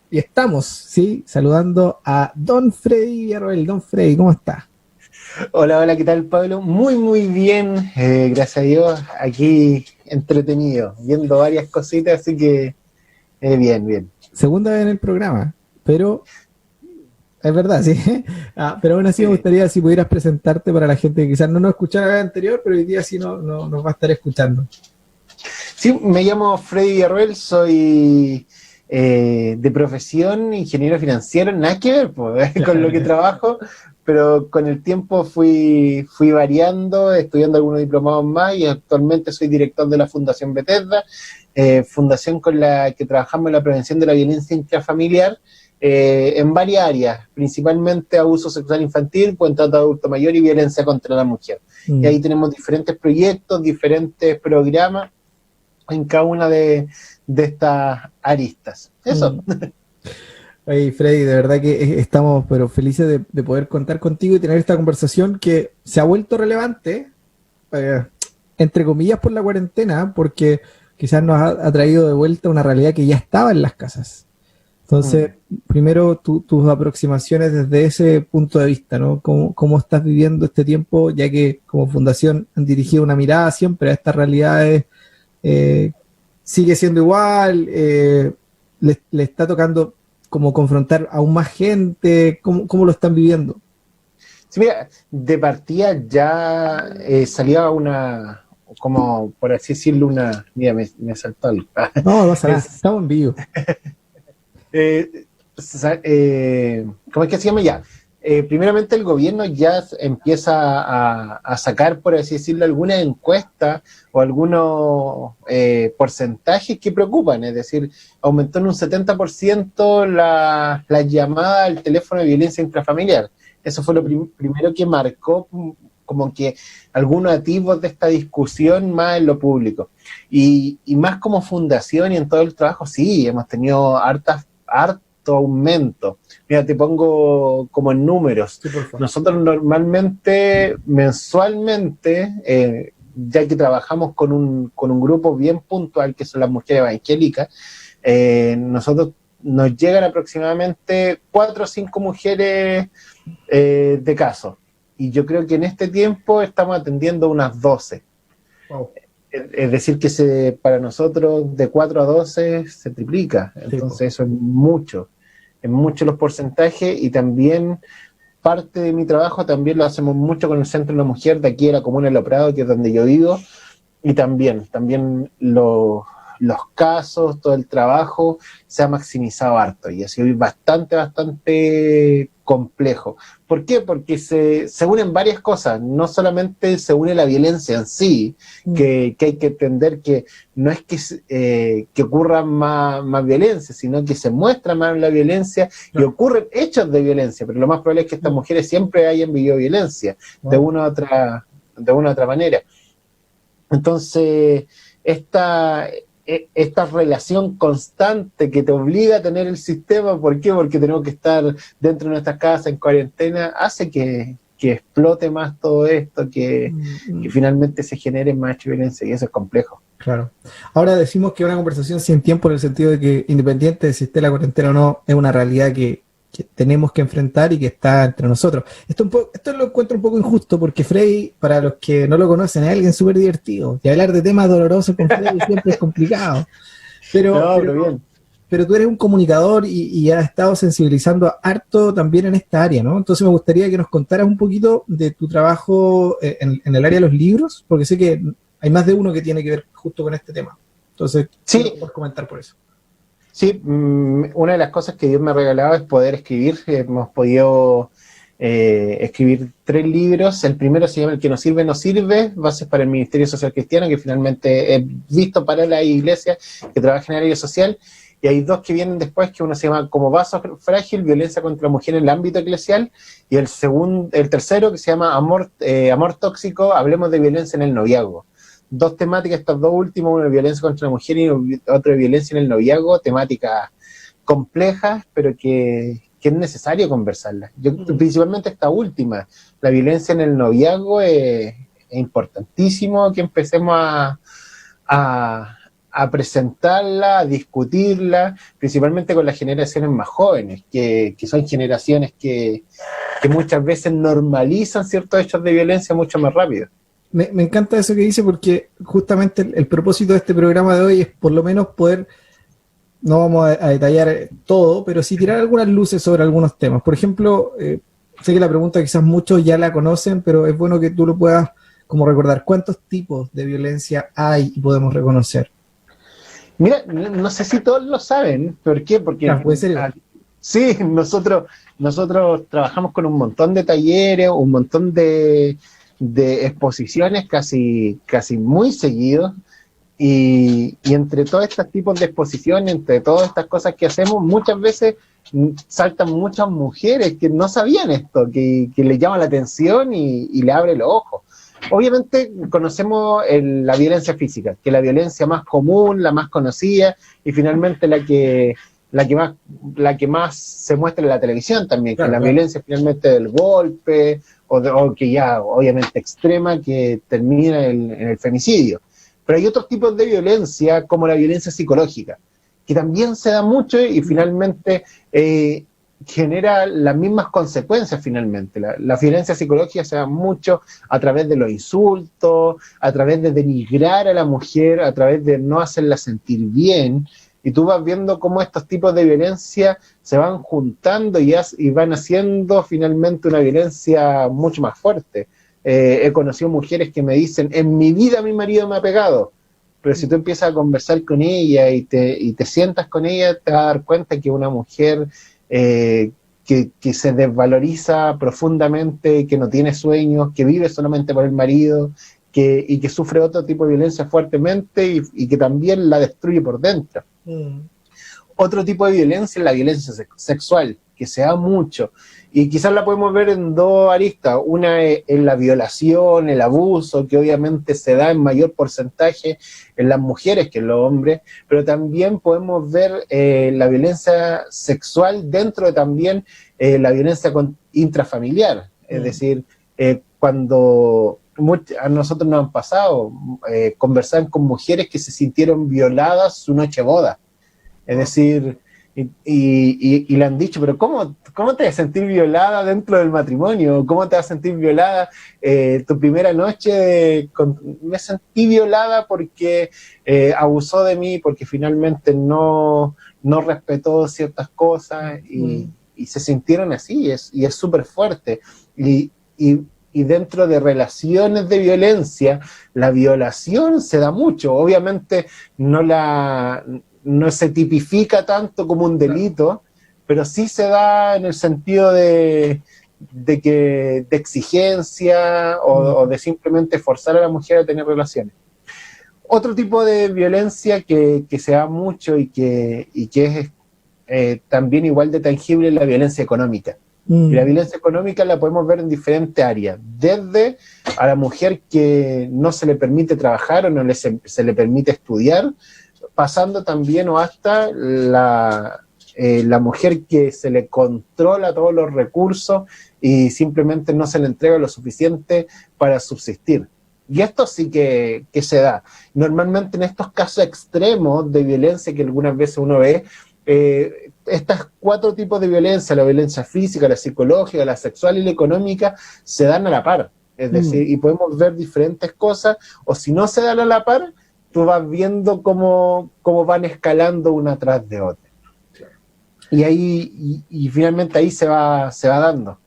Y estamos, ¿sí? Saludando a Don Freddy Villarroel. Don Freddy, ¿cómo está? Hola, hola, ¿qué tal, Pablo? Muy, muy bien, gracias a Dios, aquí entretenido, viendo varias cositas, así que bien, bien. Segunda vez en el programa, pero es verdad, sí. Pero aún así me Eh, gustaría si pudieras presentarte para la gente que quizás no nos escuchaba la vez anterior, pero hoy día sí no nos va a estar escuchando. sí, me llamo Freddy Villarroel, soy de profesión ingeniero financiero, nada que ver pues, con lo que trabajo, pero con el tiempo fui variando, estudiando algunos diplomados más y actualmente soy director de la Fundación Bethesda, fundación con la que trabajamos en la prevención de la violencia intrafamiliar en varias áreas, principalmente abuso sexual infantil, buen trato de adulto mayor y violencia contra la mujer. Y Mm, ahí tenemos diferentes proyectos, diferentes programas en cada una de estas aristas. Eso. mm. Oye, Freddy, de verdad que estamos pero felices de poder contar contigo y tener esta conversación que se ha vuelto relevante, eh, entre comillas, por la cuarentena, porque quizás nos ha traído de vuelta una realidad que ya estaba en las casas. Entonces, Mm. primero tus aproximaciones desde ese punto de vista, ¿no? ¿Cómo estás viviendo este tiempo, ya que como fundación han dirigido una mirada siempre a estas realidades? eh, ¿Sigue siendo igual? ¿Le está tocando como confrontar aún más gente? ¿Cómo lo están viviendo? Sí, mira, de partida ya salía una, como por así decirlo, una. Mira, me saltó algo. No, no pasa nada, Es, estamos en vivo. eh, ¿Cómo es que se llama ya? Primeramente el gobierno ya empieza a sacar, por así decirlo, algunas encuestas o algunos porcentajes que preocupan, es decir, aumentó en un 70% la llamada al teléfono de violencia intrafamiliar. Eso fue lo primero que marcó como que algunos atisbos de esta discusión más en lo público. Y más como fundación y en todo el trabajo, sí, hemos tenido harto aumento. Mira, te pongo como en números. Sí, por favor. Nosotros normalmente, mensualmente, ya que trabajamos con un grupo bien puntual, que son las mujeres evangélicas, nosotros nos llegan aproximadamente 4 o 5 mujeres de caso. Y yo creo que en este tiempo estamos atendiendo unas 12. Wow. Es decir, que para nosotros de 4 a 12 se triplica. Sí, po. Entonces eso es mucho los porcentajes y también parte de mi trabajo también lo hacemos mucho con el Centro de la Mujer de aquí de la Comuna de Lo Prado, que es donde yo vivo, y también los casos, todo el trabajo se ha maximizado harto y ha sido bastante complejo. ¿Por qué? Porque se unen varias cosas, no solamente se une la violencia en sí, Mm. que hay que entender que no es que ocurra más violencia, sino que se muestra más la violencia y Claro. ocurren hechos de violencia, pero lo más probable es que estas Mm. mujeres siempre hayan vivido violencia Wow. de una u otra manera. Entonces, esta relación constante que te obliga a tener el sistema, ¿por qué? Porque tenemos que estar dentro de nuestras casas en cuarentena, hace que explote más todo esto, Mm, que mm. finalmente se genere más violencia y eso es complejo. Claro. Ahora decimos que una conversación sin tiempo en el sentido de que independiente de si esté la cuarentena o no, es una realidad que tenemos que enfrentar y que está entre nosotros. Esto lo encuentro un poco injusto porque Freddy, para los que no lo conocen, es alguien súper divertido. Y hablar de temas dolorosos con Freddy siempre es complicado. Pero, No, pero, pero bien. pero tú eres un comunicador y has estado sensibilizando harto también en esta área, ¿no? Entonces me gustaría que nos contaras un poquito de tu trabajo en el área de los libros, porque sé que hay más de uno que tiene que ver justo con este tema. Entonces, si nos Sí, puedes comentar por eso. sí, una de las cosas que Dios me ha regalado es poder escribir. Hemos podido escribir 3 libros. El primero se llama El que nos sirve, nos sirve, bases para el Ministerio Social Cristiano, que finalmente he visto para la iglesia que trabaja en el área social. Y hay 2 que vienen después, que uno se llama Como vaso frágil, violencia contra la mujer en el ámbito eclesial. Y el tercero, que se llama Amor tóxico, hablemos de violencia en el noviazgo. 2 temáticas, estas 2 últimas, una de violencia contra la mujer y otra de violencia en el noviazgo, temáticas complejas, pero que es necesario conversarlas. Principalmente esta última, la violencia en el noviazgo, es importantísimo que empecemos a, a presentarla, a discutirla, principalmente con las generaciones más jóvenes, que son generaciones que muchas veces normalizan ciertos hechos de violencia mucho más rápido. Me encanta eso que dice, porque justamente el propósito de este programa de hoy es por lo menos poder, no vamos a detallar todo, pero sí tirar algunas luces sobre algunos temas. Por ejemplo, sé que la pregunta quizás muchos ya la conocen, pero es bueno que tú lo puedas como recordar. ¿Cuántos tipos de violencia hay y podemos reconocer? Mira, no sé si todos lo saben. ¿Por qué? Porque ¿Puede ser? sí, nosotros trabajamos con un montón de talleres, un montón de exposiciones casi muy seguidos, y entre todos estos tipos de exposiciones, entre todas estas cosas que hacemos, muchas veces saltan muchas mujeres que no sabían esto, que les llama la atención y le abre los ojos. Obviamente conocemos la violencia física, que es la violencia más común, la más conocida, y finalmente la que más se muestra en la televisión también, claro, que la violencia finalmente del golpe, o que ya obviamente extrema, que termina en el femicidio. Pero hay otros tipos de violencia, como la violencia psicológica, que también se da mucho y finalmente genera las mismas consecuencias finalmente. La violencia psicológica se da mucho a través de los insultos, a través de denigrar a la mujer, a través de no hacerla sentir bien, y tú vas viendo cómo estos tipos de violencia se van juntando y van haciendo finalmente una violencia mucho más fuerte. He conocido mujeres que me dicen, en mi vida mi marido me ha pegado, pero si tú empiezas a conversar con ella y te sientas con ella, te vas a dar cuenta que una mujer que se desvaloriza profundamente, que no tiene sueños, que vive solamente por el marido, y que sufre otro tipo de violencia fuertemente y que también la destruye por dentro. Otro tipo de violencia es la violencia sexual, que se da mucho, y quizás la podemos ver en dos aristas. Una es la violación, el abuso, que obviamente se da en mayor porcentaje en las mujeres que en los hombres, pero también podemos ver la violencia sexual dentro de también la violencia intrafamiliar, es decir, cuando a nosotros nos han pasado conversar con mujeres que se sintieron violadas su noche boda, es decir, y le han dicho, pero ¿cómo te vas a sentir violada dentro del matrimonio? ¿Cómo te vas a sentir violada tu primera noche? Me sentí violada porque abusó de mí, porque finalmente no respetó ciertas cosas, y se sintieron así, y es súper fuerte. Y dentro de relaciones de violencia, la violación se da mucho. Obviamente no se tipifica tanto como un delito, pero sí se da en el sentido de exigencia o de simplemente forzar a la mujer a tener relaciones. Otro tipo de violencia que se da mucho y que es también igual de tangible es la violencia económica. Y la violencia económica la podemos ver en diferentes áreas, desde a la mujer que no se le permite trabajar o no se le permite estudiar, pasando también o hasta la mujer que se le controla todos los recursos y simplemente no se le entrega lo suficiente para subsistir. Y esto sí que se da. Normalmente en estos casos extremos de violencia que algunas veces uno ve, estas cuatro tipos de violencia, la violencia física, la psicológica, la sexual y la económica, se dan a la par. Es decir, y podemos ver diferentes cosas, o si no se dan a la par, tú vas viendo cómo van escalando una tras de otra. Y ahí y finalmente ahí se va dando.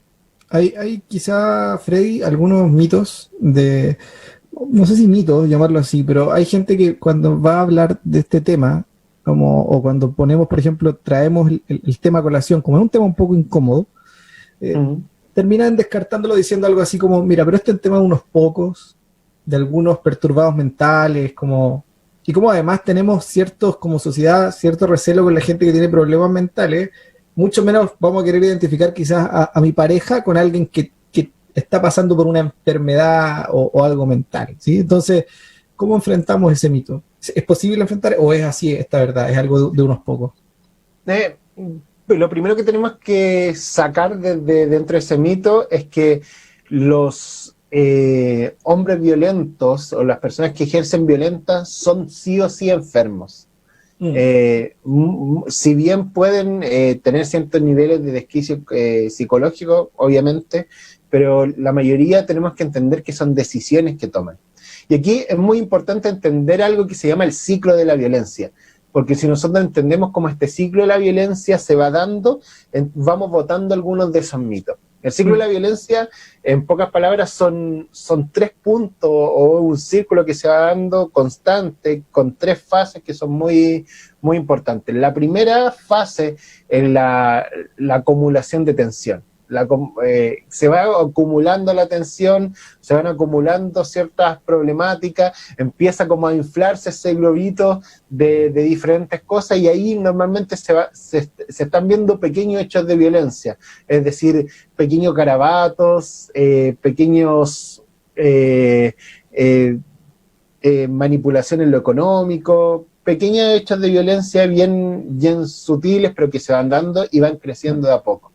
Hay quizá, Freddy, algunos mitos no sé si mitos, llamarlo así, pero hay gente que cuando va a hablar de este tema, o cuando ponemos, por ejemplo, traemos el tema a colación, como es un tema un poco incómodo, terminan descartándolo diciendo algo así como, mira, pero este es el tema de unos pocos, de algunos perturbados mentales, y como además tenemos ciertos, como sociedad, cierto recelo con la gente que tiene problemas mentales, mucho menos vamos a querer identificar quizás a mi pareja con alguien que está pasando por una enfermedad o algo mental, ¿sí? Entonces, ¿cómo enfrentamos ese mito? ¿Es posible enfrentar o es así esta verdad? ¿Es algo de unos pocos? Lo primero que tenemos que sacar de dentro de ese mito es que los hombres violentos o las personas que ejercen violencia son sí o sí enfermos. Si bien pueden tener ciertos niveles de desquicio psicológico, obviamente, pero la mayoría tenemos que entender que son decisiones que toman. Y aquí es muy importante entender algo que se llama el ciclo de la violencia, porque si nosotros entendemos cómo este ciclo de la violencia se va dando, vamos botando algunos de esos mitos. El ciclo de la violencia, en pocas palabras, son 3 puntos o un círculo que se va dando constante, con 3 fases que son muy, muy importantes. La primera fase es la acumulación de tensión. Se va acumulando la tensión, se van acumulando ciertas problemáticas, empieza como a inflarse ese globito de diferentes cosas, y ahí normalmente se están viendo pequeños hechos de violencia, es decir, pequeños garabatos, pequeños manipulaciones en lo económico, pequeños hechos de violencia bien sutiles, pero que se van dando y van creciendo de a poco.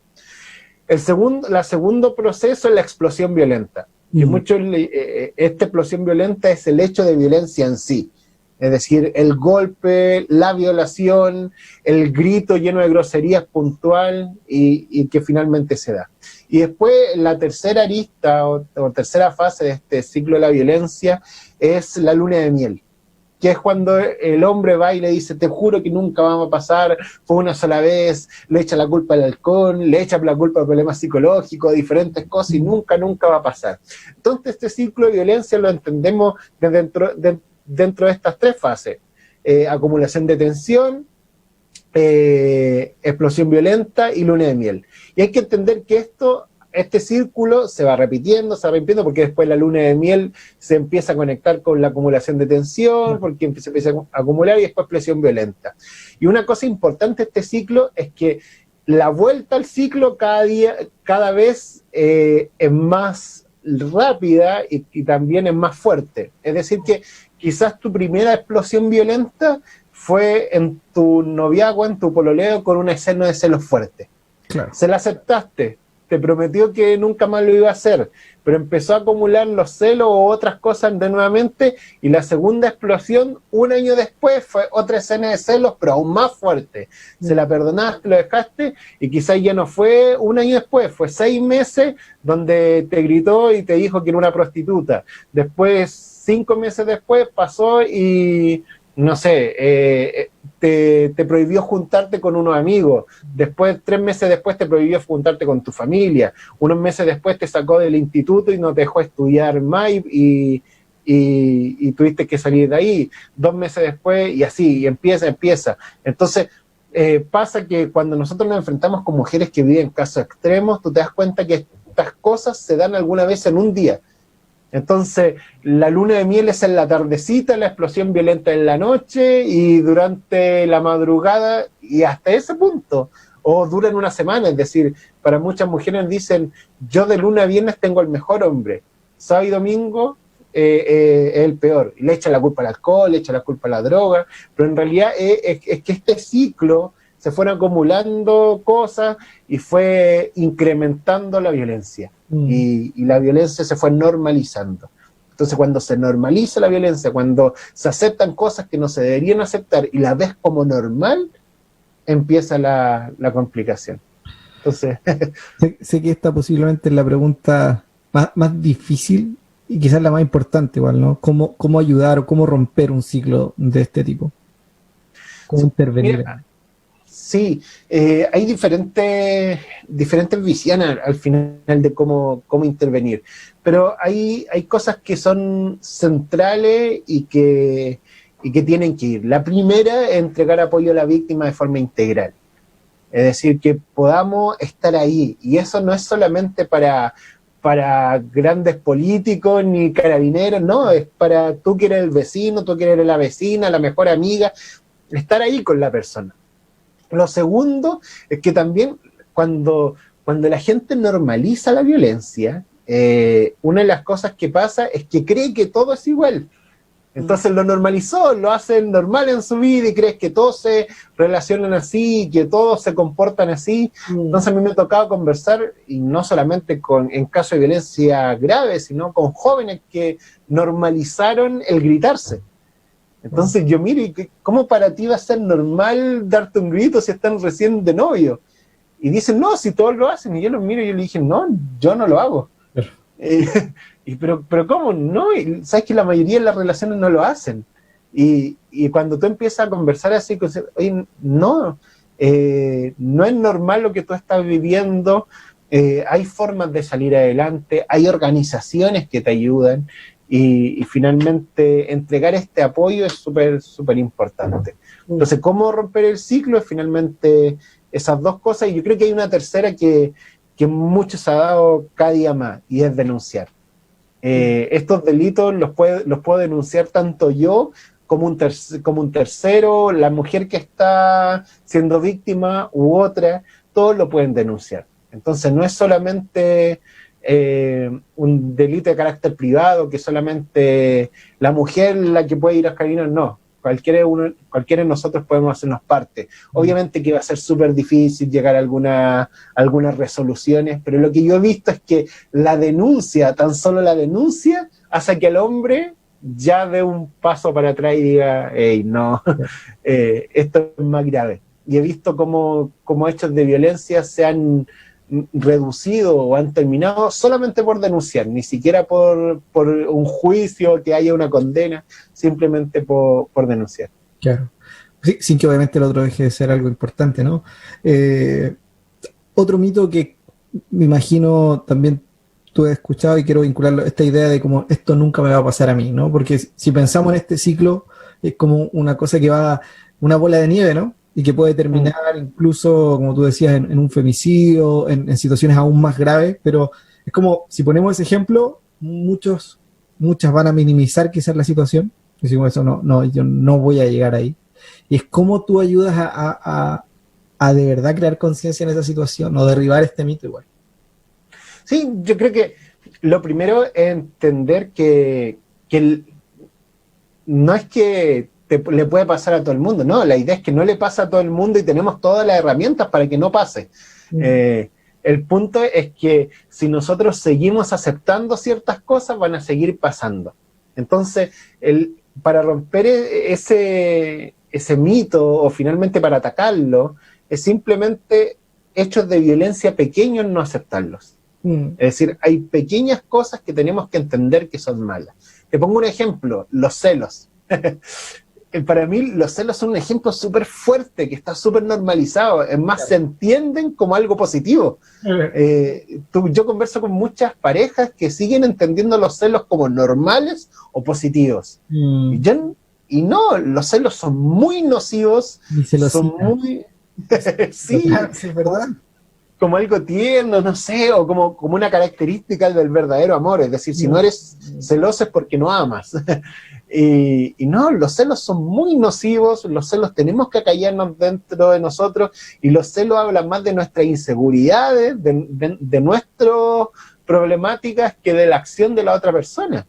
La segundo proceso es la explosión violenta. Que esta explosión violenta es el hecho de violencia en sí. Es decir, el golpe, la violación, el grito lleno de groserías puntual y que finalmente se da. Y después la tercera arista o tercera fase de este ciclo de la violencia es la luna de miel, que es cuando el hombre va y le dice, te juro que nunca vamos a pasar, fue una sola vez, le echa la culpa al halcón, le echa la culpa a problemas psicológicos, diferentes cosas, y nunca va a pasar. Entonces este ciclo de violencia lo entendemos dentro de estas 3 fases: acumulación de tensión, explosión violenta y luna de miel. Y hay que entender que este círculo se va repitiendo, porque después la luna de miel se empieza a conectar con la acumulación de tensión, porque se empieza a acumular, y después explosión violenta. Y una cosa importante de este ciclo es que la vuelta al ciclo cada vez es más rápida y también es más fuerte. Es decir, que quizás tu primera explosión violenta fue en tu noviazgo, en tu pololeo, con una escena de celos fuerte. Claro. Se la aceptaste, te prometió que nunca más lo iba a hacer, pero empezó a acumular los celos o otras cosas de nuevamente, y la segunda explosión, un año después, fue otra escena de celos, pero aún más fuerte. Se la perdonaste, lo dejaste, y quizás ya no fue un año después, fue 6 meses donde te gritó y te dijo que era una prostituta. Después, 5 meses después, pasó y no sé, te prohibió juntarte con unos amigos. Después, 3 meses después, te prohibió juntarte con tu familia. Unos meses después te sacó del instituto y no te dejó estudiar más, y tuviste que salir de ahí. 2 meses después, y así, y empieza. Entonces, pasa que cuando nosotros nos enfrentamos con mujeres que viven casos extremos, tú te das cuenta que estas cosas se dan alguna vez en un día. Entonces, la luna de miel es en la tardecita, la explosión violenta en la noche, y durante la madrugada, y hasta ese punto, o duran una semana. Es decir, para muchas mujeres dicen, yo de luna a viernes tengo el mejor hombre, sábado y domingo es el peor, y le echan la culpa al alcohol, le echan la culpa a la droga, pero en realidad es que este ciclo se fueron acumulando cosas y fue incrementando la violencia. Y la violencia se fue normalizando. Entonces, cuando se normaliza la violencia, cuando se aceptan cosas que no se deberían aceptar y la ves como normal, empieza la complicación. Entonces, sé que esta posiblemente es la pregunta más difícil y quizás la más importante igual, ¿no? ¿Cómo ayudar o cómo romper un ciclo de este tipo? ¿Cómo intervenir? Mira, sí, hay diferentes visiones al final de cómo intervenir, pero hay cosas que son centrales y que tienen que ir. La primera es entregar apoyo a la víctima de forma integral, es decir, que podamos estar ahí, y eso no es solamente para grandes políticos ni carabineros, no, es para tú que eres el vecino, tú que eres la vecina, la mejor amiga, estar ahí con la persona. Lo segundo es que también cuando la gente normaliza la violencia, una de las cosas que pasa es que cree que todo es igual. Entonces lo normalizó, lo hacen normal en su vida y crees que todos se relacionan así, que todos se comportan así. Entonces a mí me ha tocado conversar, y no solamente en casos de violencia grave, sino con jóvenes que normalizaron el gritarse. Entonces yo miro, y ¿cómo para ti va a ser normal darte un grito si están recién de novio? Y dicen, no, si todos lo hacen. Y yo los miro y yo le dije, no, yo no lo hago. Pero ¿cómo? No, y sabes que la mayoría de las relaciones no lo hacen. Y cuando tú empiezas a conversar así, oye, no, no es normal lo que tú estás viviendo, hay formas de salir adelante, hay organizaciones que te ayudan, y finalmente entregar este apoyo es súper, súper importante. Entonces, ¿cómo romper el ciclo? Es finalmente esas dos cosas, y yo creo que hay una tercera que mucho se ha dado cada día más, y es denunciar. Estos delitos los puedo denunciar tanto yo como un tercero, la mujer que está siendo víctima u otra, todos lo pueden denunciar. Entonces no es solamente un delito de carácter privado, que solamente la mujer la que puede ir a caminos, no. Cualquiera de nosotros podemos hacernos parte. Obviamente que va a ser súper difícil llegar a algunas resoluciones, pero lo que yo he visto es que la denuncia, tan solo la denuncia, hace que el hombre ya dé un paso para atrás y diga, hey, no, esto es más grave. Y he visto cómo hechos de violencia se han reducido o han terminado solamente por denunciar, ni siquiera por un juicio, que haya una condena, simplemente por denunciar. Claro. Sí, sin que obviamente el otro deje de ser algo importante, ¿no? Otro mito que me imagino también tú has escuchado, y quiero vincularlo, esta idea de como esto nunca me va a pasar a mí, ¿no? Porque si pensamos en este ciclo, es como una cosa que va, una bola de nieve, ¿no? Y que puede terminar incluso, como tú decías, en un femicidio, en situaciones aún más graves, pero es como, si ponemos ese ejemplo, muchas van a minimizar quizás la situación, decimos eso, no, yo no voy a llegar ahí. Y es como tú ayudas a de verdad crear conciencia en esa situación, o derribar este mito igual. Sí, yo creo que lo primero es entender que no es que le puede pasar a todo el mundo, no, la idea es que no le pasa a todo el mundo y tenemos todas las herramientas para que no pase. El punto es que si nosotros seguimos aceptando ciertas cosas, van a seguir pasando. Entonces, para romper ese mito, o finalmente para atacarlo, es simplemente hechos de violencia pequeños, no aceptarlos. Es decir, hay pequeñas cosas que tenemos que entender que son malas. Te pongo un ejemplo, los celos. Para mí los celos son un ejemplo súper fuerte, que está súper normalizado. Es más, se entienden como algo positivo. Yo converso con muchas parejas que siguen entendiendo los celos como normales o positivos. Y no, los celos son muy nocivos, son muy... sí, es verdad. Como algo tierno, no sé, o como una característica del verdadero amor. Es decir, si no eres celoso es porque no amas. Y no, los celos son muy nocivos, los celos tenemos que acallarnos dentro de nosotros, y los celos hablan más de nuestras inseguridades, de nuestras problemáticas, que de la acción de la otra persona.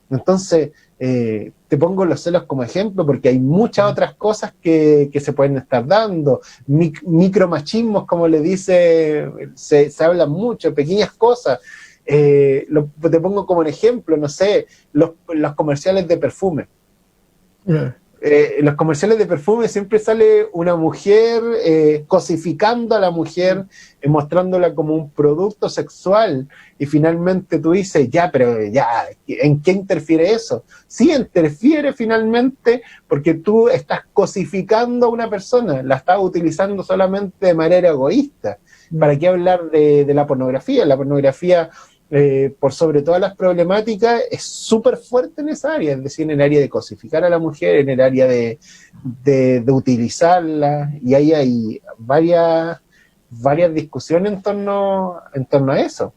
Entonces, te pongo los celos como ejemplo porque hay muchas otras cosas que se pueden estar dando. Micromachismos, como le dice, se habla mucho, pequeñas cosas. Te pongo como un ejemplo, no sé, los comerciales de perfume. Los comerciales de perfume siempre sale una mujer cosificando a la mujer, mostrándola como un producto sexual, y finalmente tú dices, pero ¿en qué interfiere eso? Sí, interfiere finalmente porque tú estás cosificando a una persona, la estás utilizando solamente de manera egoísta. ¿Para qué hablar de la pornografía? La pornografía, por sobre todas las problemáticas, es súper fuerte en esa área, es decir, en el área de cosificar a la mujer, en el área de utilizarla, y ahí hay varias discusiones en torno a eso.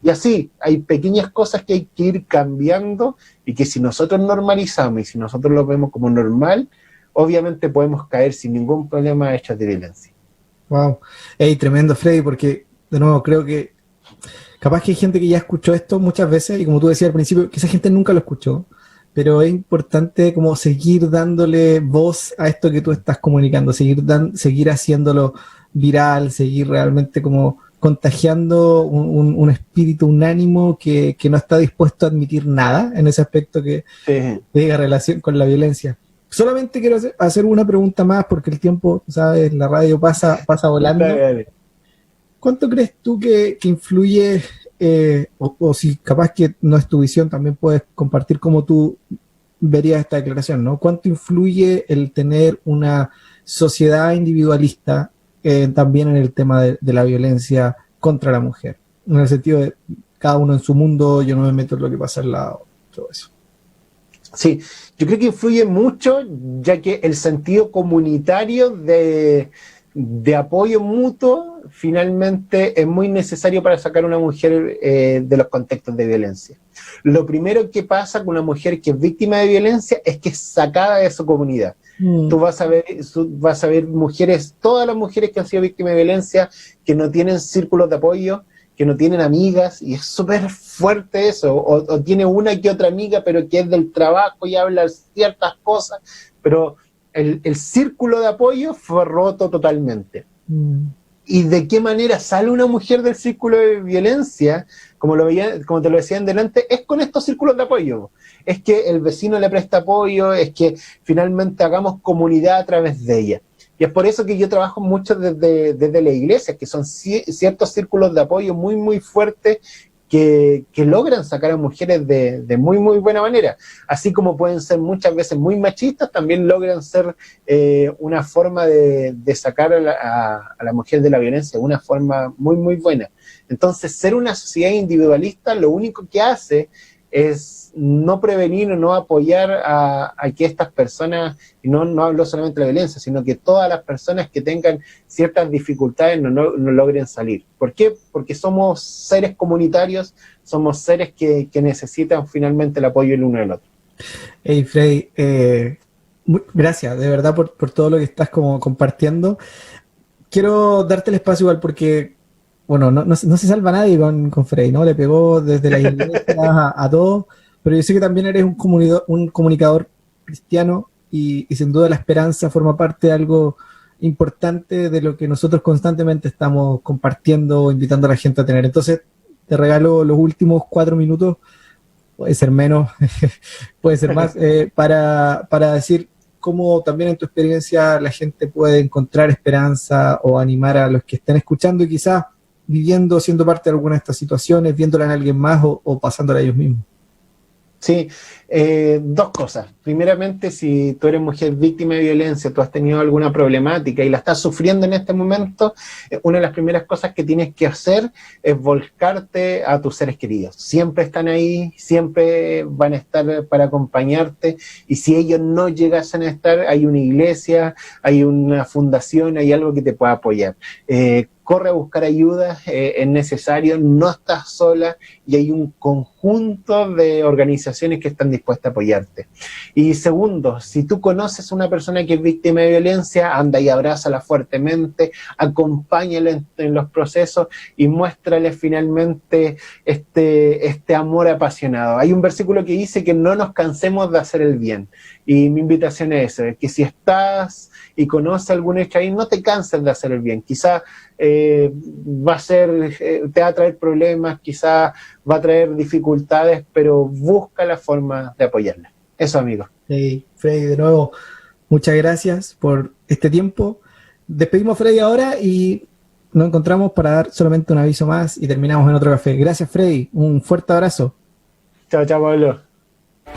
Y así, hay pequeñas cosas que hay que ir cambiando, y que si nosotros normalizamos y si nosotros lo vemos como normal, obviamente podemos caer sin ningún problema a hechos de violencia. Wow. Hey, tremendo, Freddy, porque de nuevo creo que capaz que hay gente que ya escuchó esto muchas veces, y como tú decías al principio, que esa gente nunca lo escuchó, pero es importante como seguir dándole voz a esto que tú estás comunicando, seguir haciéndolo viral, seguir realmente como contagiando un espíritu, un ánimo que no está dispuesto a admitir nada en ese aspecto que diga relación con la violencia. Solamente quiero hacer una pregunta más porque el tiempo, sabes, la radio pasa volando. ¿Cuánto crees tú que influye, o si capaz que no es tu visión, también puedes compartir cómo tú verías esta declaración, ¿no? ¿Cuánto influye el tener una sociedad individualista también en el tema de la violencia contra la mujer? En el sentido de cada uno en su mundo, yo no me meto en lo que pasa al lado, todo eso. Sí, yo creo que influye mucho, ya que el sentido comunitario de apoyo mutuo finalmente es muy necesario para sacar a una mujer de los contextos de violencia. Lo primero que pasa con una mujer que es víctima de violencia es que es sacada de su comunidad. Tú vas a ver mujeres, todas las mujeres que han sido víctimas de violencia, que no tienen círculos de apoyo, que no tienen amigas, y es súper fuerte eso, o tiene una que otra amiga, pero que es del trabajo y habla ciertas cosas, pero el círculo de apoyo fue roto totalmente. ¿Y de qué manera sale una mujer del círculo de violencia? Como te lo decía en delante, es con estos círculos de apoyo. Es que el vecino le presta apoyo, es que finalmente hagamos comunidad a través de ella. Y es por eso que yo trabajo mucho desde la iglesia, que son ciertos círculos de apoyo muy, muy fuertes que logran sacar a mujeres de muy, muy buena manera. Así como pueden ser muchas veces muy machistas, también logran ser una forma de sacar a la mujer de la violencia, una forma muy, muy buena. Entonces, ser una sociedad individualista lo único que hace es no prevenir o no apoyar a que estas personas, y no hablo solamente de la violencia, sino que todas las personas que tengan ciertas dificultades no logren salir. ¿Por qué? Porque somos seres comunitarios, somos seres que necesitan finalmente el apoyo el uno del otro. Hey, Freddy, gracias de verdad por todo lo que estás como compartiendo. Quiero darte el espacio igual porque bueno, no se salva nadie con Frey, ¿no? Le pegó desde la iglesia a todo, pero yo sé que también eres un comunicador cristiano y sin duda la esperanza forma parte de algo importante de lo que nosotros constantemente estamos compartiendo, invitando a la gente a tener. Entonces, te regalo los últimos 4 minutos, puede ser menos, puede ser más, para decir cómo también en tu experiencia la gente puede encontrar esperanza o animar a los que estén escuchando y quizás viviendo, siendo parte de alguna de estas situaciones, viéndola en alguien más o pasándola a ellos mismos. Sí, 2 cosas. Primeramente, si tú eres mujer víctima de violencia, tú has tenido alguna problemática y la estás sufriendo en este momento, una de las primeras cosas que tienes que hacer es volcarte a tus seres queridos. Siempre están ahí, siempre van a estar para acompañarte, y si ellos no llegasen a estar, hay una iglesia, hay una fundación, hay algo que te pueda apoyar. Corre a buscar ayuda, es necesario, no estás sola y hay un conjunto de organizaciones que están dispuestas a apoyarte. Y segundo, si tú conoces a una persona que es víctima de violencia, anda y abrázala fuertemente, acompáñala en los procesos y muéstrale finalmente este amor apasionado. Hay un versículo que dice que no nos cansemos de hacer el bien, y mi invitación es esa, que si estás y conoces a algún hecho ahí, no te canses de hacer el bien. Quizá te va a traer problemas, quizá va a traer dificultades, pero busca la forma de apoyarla. Eso, amigo. Hey, Freddy, de nuevo, muchas gracias por este tiempo. Despedimos a Freddy ahora y nos encontramos para dar solamente un aviso más y terminamos en otro café. Gracias, Freddy. Un fuerte abrazo. Chao, chao, Pablo.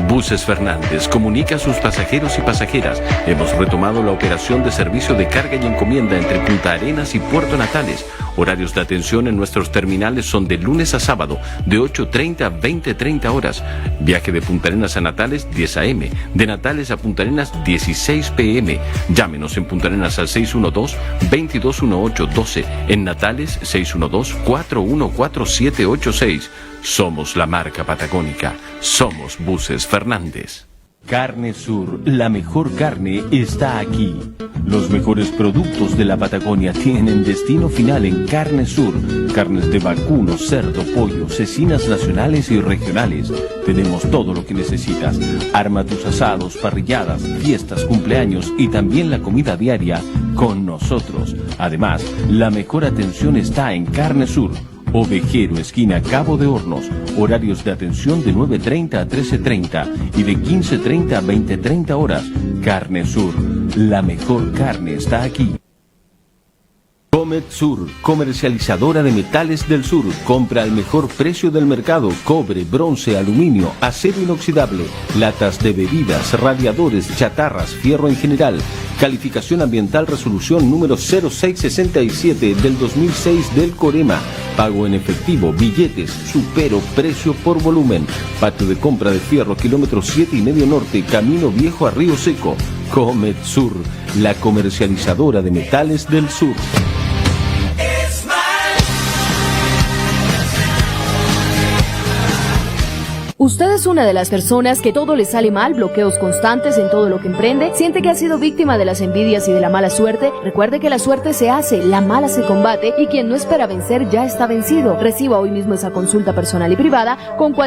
Buses Fernández comunica a sus pasajeros y pasajeras. Hemos retomado la operación de servicio de carga y encomienda entre Punta Arenas y Puerto Natales. Horarios de atención en nuestros terminales son de lunes a sábado, de 8:30 a 20:30 horas. Viaje de Punta Arenas a Natales, 10 a.m. De Natales a Punta Arenas, 16 p.m. Llámenos en Punta Arenas al 612-2218-12. En Natales, 612-414-786. Somos la marca patagónica. Somos Buses Fernández. Carne Sur, la mejor carne está aquí. Los mejores productos de la Patagonia tienen destino final en Carne Sur. Carnes de vacuno, cerdo, pollo, cecinas nacionales y regionales. Tenemos todo lo que necesitas. Arma tus asados, parrilladas, fiestas, cumpleaños y también la comida diaria con nosotros. Además, la mejor atención está en Carne Sur. Ovejero, esquina Cabo de Hornos. Horarios de atención de 9:30 a 13:30 y de 15:30 a 20:30 horas. Carne Sur, la mejor carne está aquí. Comet Sur, comercializadora de metales del sur. Compra al mejor precio del mercado. Cobre, bronce, aluminio, acero inoxidable, latas de bebidas, radiadores, chatarras, fierro en general. Calificación ambiental resolución número 0667 del 2006 del Corema. Pago en efectivo, billetes, supero, precio por volumen. Patio de compra de fierro, kilómetro 7,5 norte, camino viejo a Río Seco. Comet Sur, la comercializadora de metales del sur. ¿Usted es una de las personas que todo le sale mal, bloqueos constantes en todo lo que emprende? ¿Siente que ha sido víctima de las envidias y de la mala suerte? Recuerde que la suerte se hace, la mala se combate y quien no espera vencer ya está vencido. Reciba hoy mismo esa consulta personal y privada con cualquier